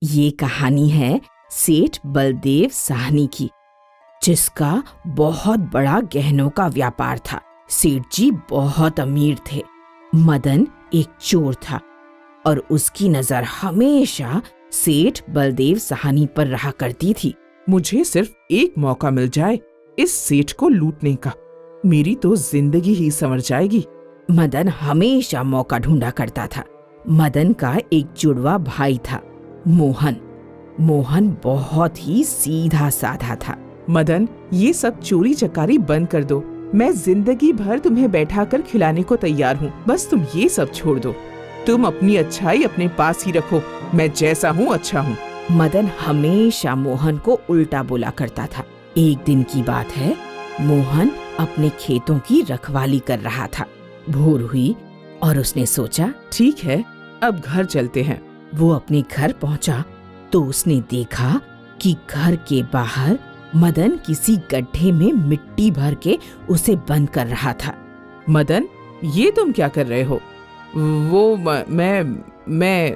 ये कहानी है सेठ बलदेव साहनी की, जिसका बहुत बड़ा गहनों का व्यापार था। सेठ जी बहुत अमीर थे। मदन एक चोर था और उसकी नजर हमेशा सेठ बलदेव साहनी पर रहा करती थी। मुझे सिर्फ एक मौका मिल जाए इस सेठ को लूटने का, मेरी तो जिंदगी ही संवर जाएगी। मदन हमेशा मौका ढूंढा करता था। मदन का एक जुड़वा भाई था, मोहन। मोहन बहुत ही सीधा साधा था। मदन, ये सब चोरी चकारी बंद कर दो। मैं जिंदगी भर तुम्हें बैठा कर खिलाने को तैयार हूँ। बस तुम ये सब छोड़ दो। तुम अपनी अच्छाई अपने पास ही रखो। मैं जैसा हूँ अच्छा हूँ। मदन हमेशा मोहन को उल्टा बोला करता था। एक दिन की बात है, मोहन अपने खेतों की रखवाली कर रहा था। भोर हुई और उसने सोचा, ठीक है, अब घर चलते हैं। वो अपने घर पहुंचा तो उसने देखा कि घर के बाहर मदन किसी गड्ढे में मिट्टी भर के उसे बंद कर रहा था। मदन, ये तुम क्या कर रहे हो? मैं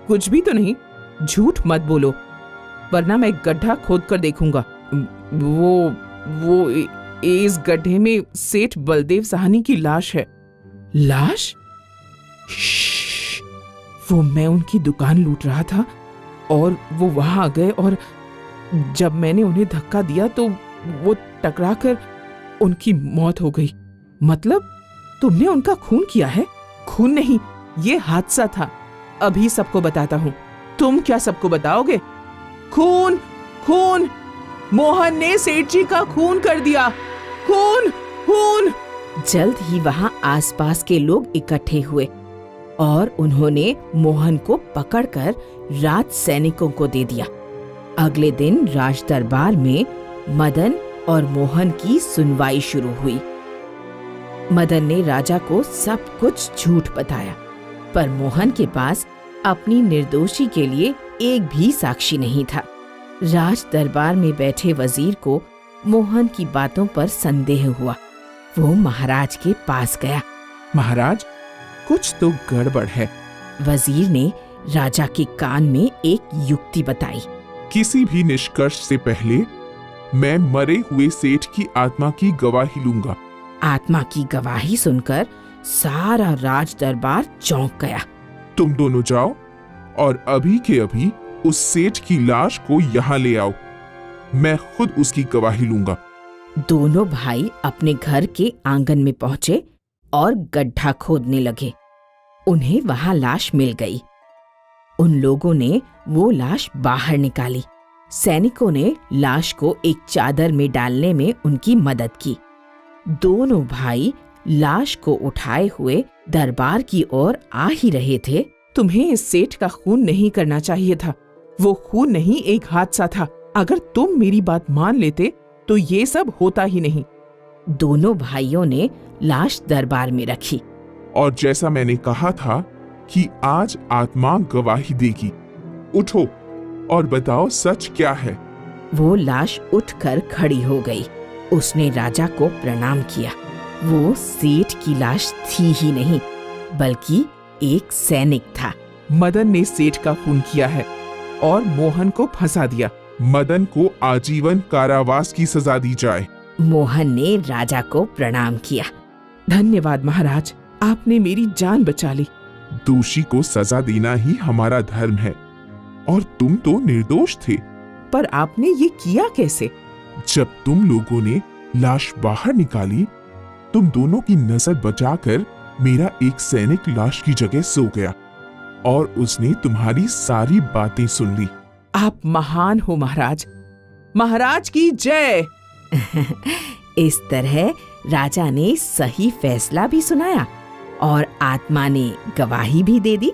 कुछ भी तो नहीं। झूठ मत बोलो, वरना मैं गड्ढा खोद कर देखूंगा। वो इस गड्ढे में सेठ बलदेव साहनी की लाश है। लाश? श्श्श, वो मैं उनकी दुकान लूट रहा था और वो वहां आ गए और जब मैंने उन्हें धक्का दिया तो वो टकरा कर उनकी मौत हो गई। मतलब तुमने उनका खून किया है? खून नहीं, ये हादसा था। अभी सबको बताता हूँ। तुम क्या सबको बताओगे? खून, खून! मोहन ने सेठ जी का खून कर दिया। खून, खून! जल्द ही वहां आसपास के लोग इकट्ठे हुए और उन्होंने मोहन को पकड़कर राज सैनिकों को दे दिया। अगले दिन राज दरबार में मदन और मोहन की सुनवाई शुरू हुई। मदन ने राजा को सब कुछ झूठ बताया, पर मोहन के पास अपनी निर्दोषी के लिए एक भी साक्षी नहीं था। राज दरबार में बैठे वजीर को मोहन की बातों पर संदेह हुआ। वो महाराज के पास गया। महाराज, कुछ तो गड़बड़ है। वजीर ने राजा के कान में एक युक्ति बताई। किसी भी निष्कर्ष से पहले मैं मरे हुए सेठ की आत्मा की गवाही लूंगा। आत्मा की गवाही सुनकर सारा राज दरबार चौंक गया। तुम दोनों जाओ और अभी के अभी उस सेठ की लाश को यहाँ ले आओ। मैं खुद उसकी गवाही लूंगा। दोनों भाई अपने घर के आंगन में पहुंचे और गड्ढा खोदने लगे। उन्हें वहां लाश मिल गई। उन लोगों ने वो लाश बाहर निकाली। सैनिकों ने लाश को एक चादर में डालने में उनकी मदद की। दोनों भाई लाश को उठाए हुए दरबार की ओर आ ही रहे थे। तुम्हें इस सेठ का खून नहीं करना चाहिए था। वो खून नहीं, एक हादसा था। अगर तुम मेरी बात मान लेते तो ये सब होता ही नहीं। दोनों भाइयों ने लाश दरबार में रखी। और जैसा मैंने कहा था कि आज आत्मा गवाही देगी। उठो और बताओ सच क्या है। वो लाश उठकर खड़ी हो गई। उसने राजा को प्रणाम किया। वो सेठ की लाश थी ही नहीं, बल्कि एक सैनिक था। मदन ने सेठ का खून किया है और मोहन को फंसा दिया। मदन को आजीवन कारावास की सजा दी जाए। मोहन ने राजा को प्रणाम किया। धन्यवाद महाराज, आपने मेरी जान बचा ली। दोषी को सजा देना ही हमारा धर्म है और तुम तो निर्दोष थे। पर आपने ये किया कैसे? जब तुम लोगों ने लाश बाहर निकाली, तुम दोनों की नजर बचाकर मेरा एक सैनिक लाश की जगह सो गया और उसने तुम्हारी सारी बातें सुन ली। आप महान हो महाराज। महाराज की जय। इस तरह राजा ने सही फैसला भी सुनाया और आत्मा ने गवाही भी दे दी।